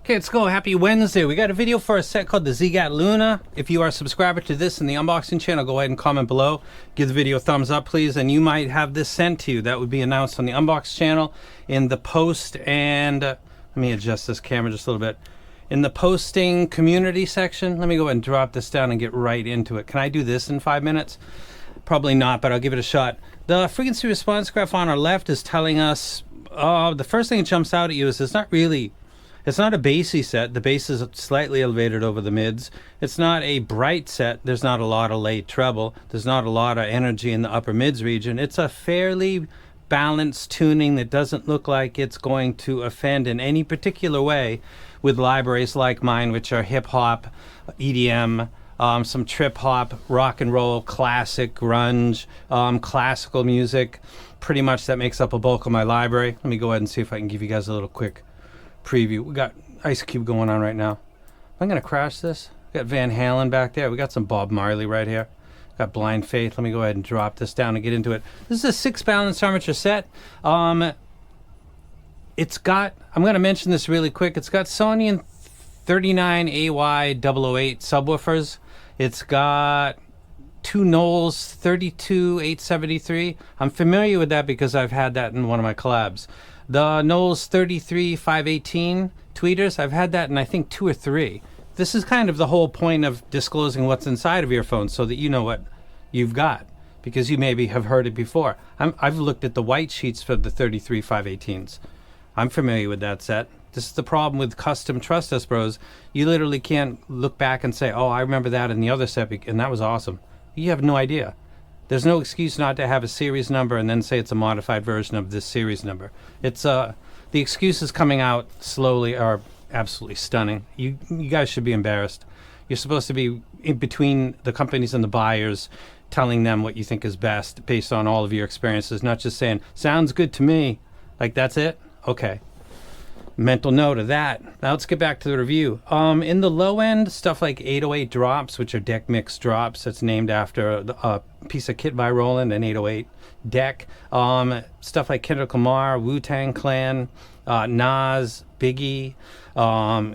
Okay, let's go. Happy Wednesday. We got a video for a set called the Ziigaat Luna. If you are a subscriber to this in the unboxing channel, go ahead and comment below. Give the video a thumbs up, please, and you might have this sent to you. That would be announced on the unbox channel in the post and let me adjust this camera just a little bit. In the posting community section, let me go ahead and drop this down and get right into it. Can I do this in 5 minutes? Probably not, but I'll give it a shot. The frequency response graph on our left is telling us, the first thing that jumps out at you is it's not a bassy set. The bass is slightly elevated over the mids. It's not a bright set. There's not a lot of late treble. There's not a lot of energy in the upper mids region. It's a fairly balanced tuning that doesn't look like it's going to offend in any particular way with libraries like mine, which are hip hop, EDM, some trip hop, rock and roll, classic, grunge, classical music. Pretty much that makes up a bulk of my library. Let me go ahead and see if I can give you guys a little quick preview. We got Ice Cube going on right now. I'm gonna crash this. We got Van Halen back there. We got some Bob Marley right here. Got Blind Faith. Let me go ahead and drop this down and get into it. This is a 6-balanced armature set. It's got, I'm gonna mention this really quick. It's got Sony 39AY008 subwoofers. It's got two Knowles 32873. I'm familiar with that because I've had that in one of my collabs. The Knowles 33518 tweeters, I've had that in I think 2 or 3. This is kind of the whole point of disclosing what's inside of earphones so that you know what you've got, because you maybe have heard it before. I've looked at the white sheets for the 33518s. I'm familiar with that set. This is the problem with custom Trust Us Bros. You literally can't look back and say, oh, I remember that in the other set and that was awesome. You have no idea. There's no excuse not to have a series number and then say it's a modified version of this series number. It's the excuses coming out slowly are absolutely stunning. You guys should be embarrassed. You're supposed to be in between the companies and the buyers, telling them what you think is best based on all of your experiences, not just saying, sounds good to me. Like, that's it? Okay. Mental note of that. Now let's get back to the review. In the low end, stuff like 808 drops, which are deck mix drops. That's named after a piece of kit by Roland, an 808 deck. Stuff like Kendrick Lamar, Wu-Tang Clan, Nas, Biggie,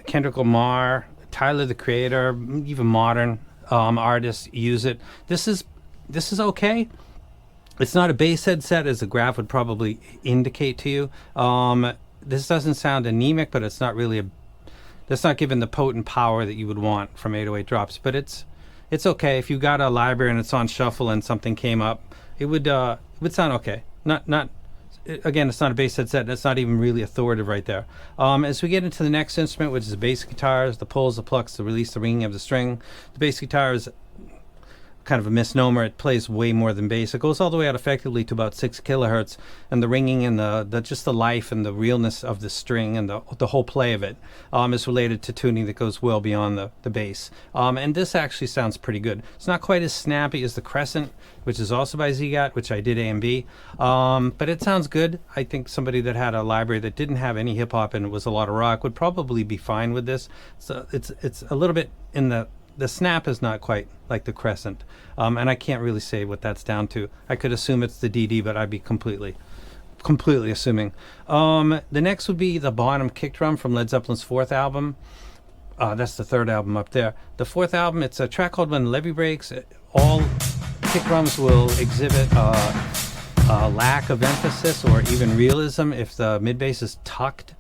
Kendrick Lamar, Tyler the Creator, even modern artists use it. This is okay. It's not a bass head set, as the graph would probably indicate to you. This doesn't sound anemic, but it's not really that's not giving the potent power that you would want from 808 drops. But it's okay. If you got a library and it's on shuffle and something came up, it would sound okay. Again, it's not a bass head set, and it's not even really authoritative right there. As we get into the next instrument, which is the bass guitars, the pulls, the plucks, the release, the ringing of the string. The bass guitar is kind of a misnomer. It plays way more than bass. It goes all the way out effectively to about 6 kilohertz, and the ringing and the just the life and the realness of the string and the whole play of it is related to tuning that goes well beyond the bass. And this actually sounds pretty good. It's not quite as snappy as the Crescent, which is also by Ziigaat, which I did A and B, but it sounds good. I think somebody that had a library that didn't have any hip hop and it was a lot of rock would probably be fine with this. So it's a little bit in the snap is not quite like the Crescent, and I can't really say what that's down to. I could assume it's the DD, but I'd be completely assuming. The next would be the bottom kick drum from Led Zeppelin's 4th album. That's the 3rd album up there. The 4th album, it's a track called When the Levee Breaks. All kick drums will exhibit a lack of emphasis or even realism if the mid bass is tucked.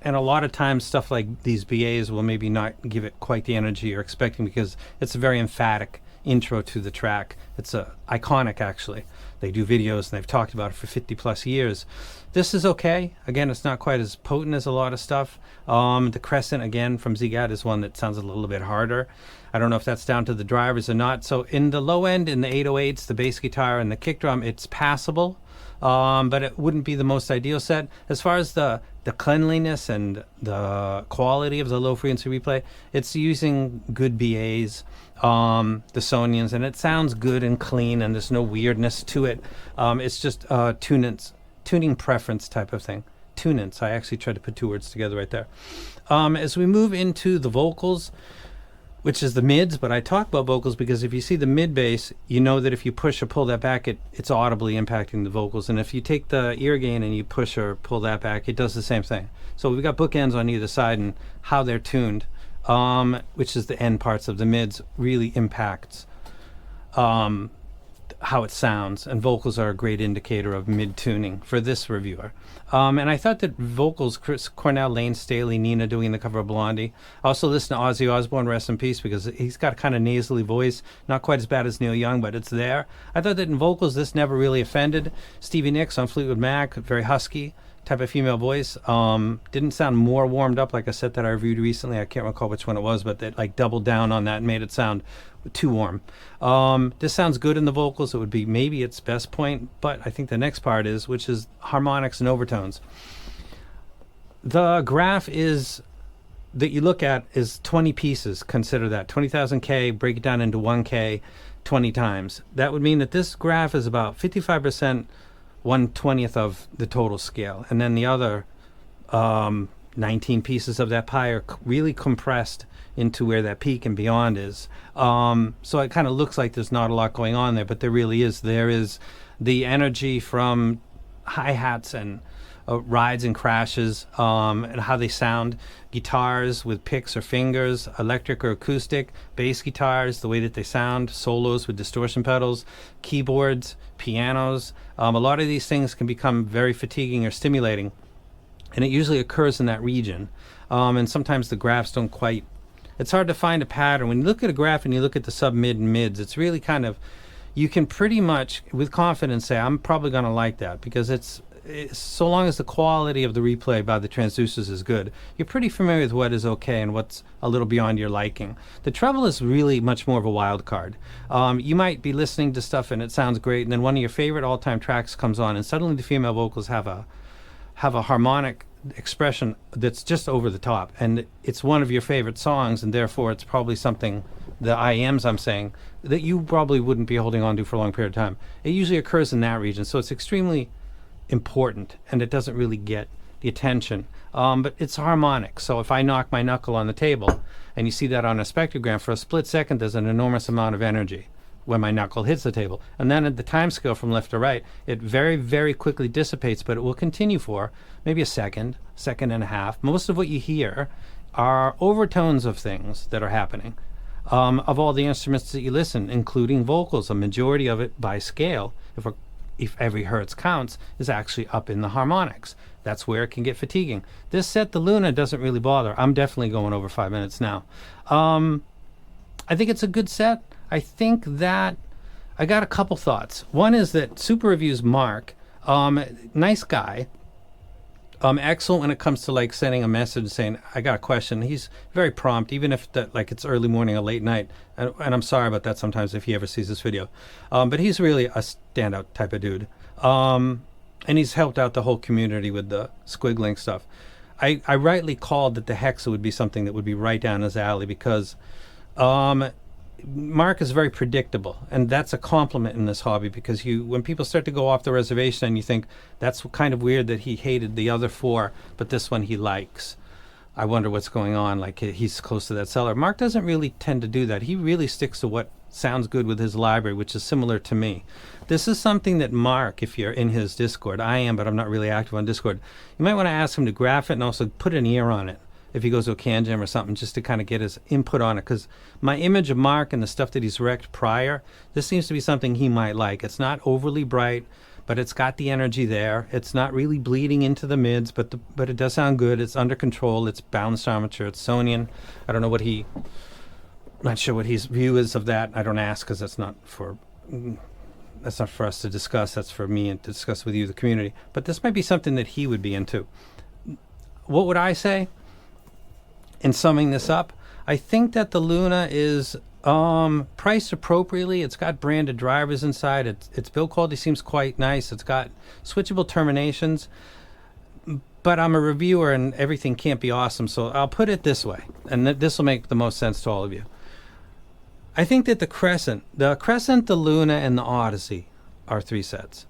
And a lot of times stuff like these BAs will maybe not give it quite the energy you're expecting because it's a very emphatic intro to the track. It's iconic, actually. They do videos and they've talked about it for 50 plus years. This is okay. Again, it's not quite as potent as a lot of stuff. The Crescent, again, from Ziigaat is one that sounds a little bit harder. I don't know if that's down to the drivers or not. So in the low end, in the 808s, the bass guitar and the kick drum, it's passable. But it wouldn't be the most ideal set. As far as the cleanliness and the quality of the low frequency replay, it's using good BAs, the Sonians, and it sounds good and clean, and there's no weirdness to it. It's just tuning preference type of thing. Tunance. I actually tried to put 2 words together right there. As we move into the vocals, which is the mids, but I talk about vocals because if you see the mid bass, you know that if you push or pull that back, it's audibly impacting the vocals. And if you take the ear gain and you push or pull that back, it does the same thing. So we've got bookends on either side, and how they're tuned, which is the end parts of the mids, really impacts how it sounds, and vocals are a great indicator of mid-tuning for this reviewer. And I thought that vocals, Chris Cornell, Lane Staley, Nina doing the cover of Blondie. I also listen to Ozzy Osbourne, rest in peace, because he's got a kind of nasally voice, not quite as bad as Neil Young, but it's there. I thought that in vocals, this never really offended. Stevie Nicks on Fleetwood Mac, very husky type of female voice. Didn't sound more warmed up like a set that I reviewed recently. I can't recall which one it was, but it like doubled down on that and made it sound too warm. This sounds good in the vocals. It would be maybe its best point, but I think the next part is, which is harmonics and overtones. The graph is that you look at is 20 pieces. Consider that 20,000 K, break it down into 1K 20 times. That would mean that this graph is about 55%, 1/20th of the total scale, and then the other 19 pieces of that pie are really compressed into where that peak and beyond is. So it kind of looks like there's not a lot going on there, but there really is. There is the energy from hi-hats and rides and crashes, and how they sound, guitars with picks or fingers, electric or acoustic, bass guitars, the way that they sound, solos with distortion pedals, keyboards, pianos. A lot of these things can become very fatiguing or stimulating, and it usually occurs in that region. And sometimes the graphs don't quite, it's hard to find a pattern. When you look at a graph and you look at the sub-mid and mids, it's really kind of, you can pretty much with confidence say, I'm probably going to like that, because it's so long as the quality of the replay by the transducers is good, you're pretty familiar with what is okay and what's a little beyond your liking. The treble is really much more of a wild card. You might be listening to stuff and it sounds great, and then one of your favorite all-time tracks comes on, and suddenly the female vocals have a harmonic expression that's just over the top, and it's one of your favorite songs, and therefore it's probably something, the IMs I'm saying, that you probably wouldn't be holding on to for a long period of time. It usually occurs in that region, so it's extremely important, and it doesn't really get the attention, but it's harmonic. So if I knock my knuckle on the table and you see that on a spectrogram, for a split second there's an enormous amount of energy when my knuckle hits the table, and then at the time scale from left to right, it very, very quickly dissipates, but it will continue for maybe a second and a half. Most of what you hear are overtones of things that are happening, of all the instruments that you listen, including vocals. A majority of it by scale, if every hertz counts, is actually up in the harmonics. That's where it can get fatiguing. This set, the Luna, doesn't really bother. I'm definitely going over 5 minutes now. I think it's a good set. I think that I got a couple thoughts. One is that Super Reviews Mark, nice guy, excellent when it comes to like sending a message saying, I got a question. He's very prompt, even if that, like it's early morning or late night. And I'm sorry about that sometimes if he ever sees this video. But he's really a standout type of dude. And he's helped out the whole community with the squiggling stuff. I rightly called that the Hexa would be something that would be right down his alley, because Mark is very predictable, and that's a compliment in this hobby, because when people start to go off the reservation and you think that's kind of weird that he hated the other four, but this one he likes. I wonder what's going on, like he's close to that seller. Mark doesn't really tend to do that. He really sticks to what sounds good with his library, which is similar to me. This is something that Mark, if you're in his Discord, I am, but I'm not really active on Discord, you might want to ask him to graph it and also put an ear on it if he goes to a can jam or something, just to kind of get his input on it, because my image of Mark and the stuff that he's wrecked prior, this seems to be something he might like. It's not overly bright, but it's got the energy there. It's not really bleeding into the mids, but it does sound good. It's under control. It's balanced armature. It's Sonian. I don't know what I'm not sure what his view is of that. I don't ask, because that's not for us to discuss. That's for me and to discuss with you, the community. But this might be something that he would be into. What would I say in summing this up? I think that the Luna is priced appropriately. It's got branded drivers inside. Its build quality seems quite nice. It's got switchable terminations. But I'm a reviewer and everything can't be awesome, so I'll put it this way, and this will make the most sense to all of you. I think that the Crescent, the Luna, and the Odyssey are three sets.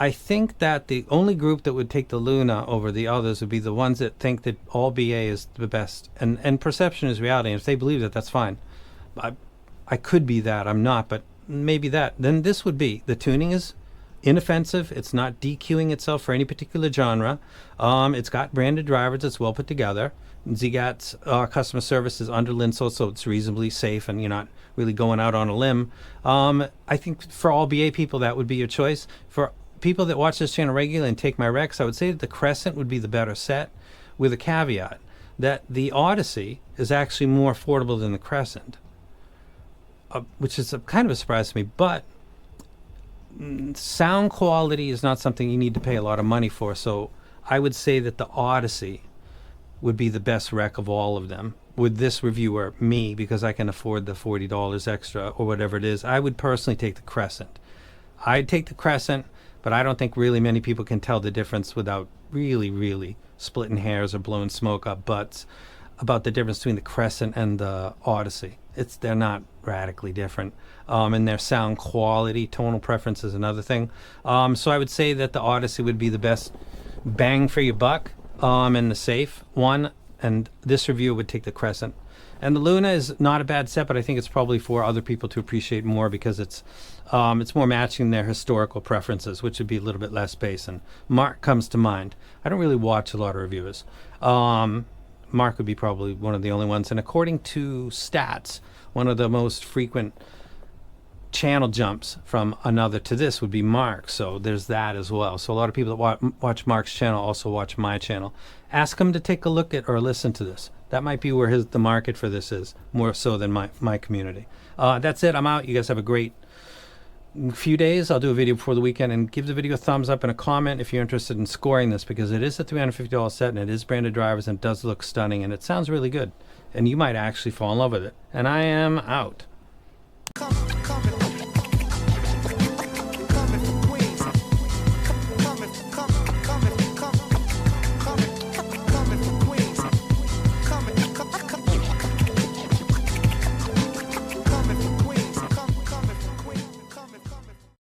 I think that the only group that would take the Luna over the others would be the ones that think that all BA is the best, and perception is reality. And if they believe that, that's fine. I could be that. I'm not, but maybe that. Then this would be the tuning is inoffensive. It's not DQing itself for any particular genre. It's got branded drivers. It's well put together. Ziigaat's customer service is under Linso, so it's reasonably safe, and you're not really going out on a limb. I think for all BA people, that would be your choice. For people that watch this channel regularly and take my recs, I would say that the Crescent would be the better set, with a caveat that the Odyssey is actually more affordable than the Crescent, which is kind of a surprise to me. But sound quality is not something you need to pay a lot of money for, so I would say that the Odyssey would be the best rec of all of them. With this reviewer, me, because I can afford the $40 extra or whatever it is, I would personally take the Crescent. I'd take the Crescent, but I don't think really many people can tell the difference without really splitting hairs or blowing smoke up butts about the difference between the Crescent and the Odyssey. They're not radically different. And their sound quality, tonal preference is another thing. So I would say that the Odyssey would be the best bang for your buck, and the safe one. And this reviewer would take the Crescent. And the Luna is not a bad set, but I think it's probably for other people to appreciate more, because it's more matching their historical preferences, which would be a little bit less bass. And Mark comes to mind. I don't really watch a lot of reviewers. Mark would be probably one of the only ones. And according to stats, one of the most frequent channel jumps from another to this would be Mark. So there's that as well. So a lot of people that watch Mark's channel also watch my channel. Ask him to take a look at or listen to this. That might be where the market for this is, more so than my community. That's it. I'm out. You guys have a great few days. I'll do a video before the weekend, and give the video a thumbs up and a comment if you're interested in scoring this, because it is a $350 set, and it is branded drivers, and it does look stunning, and it sounds really good, and you might actually fall in love with it. And I am out.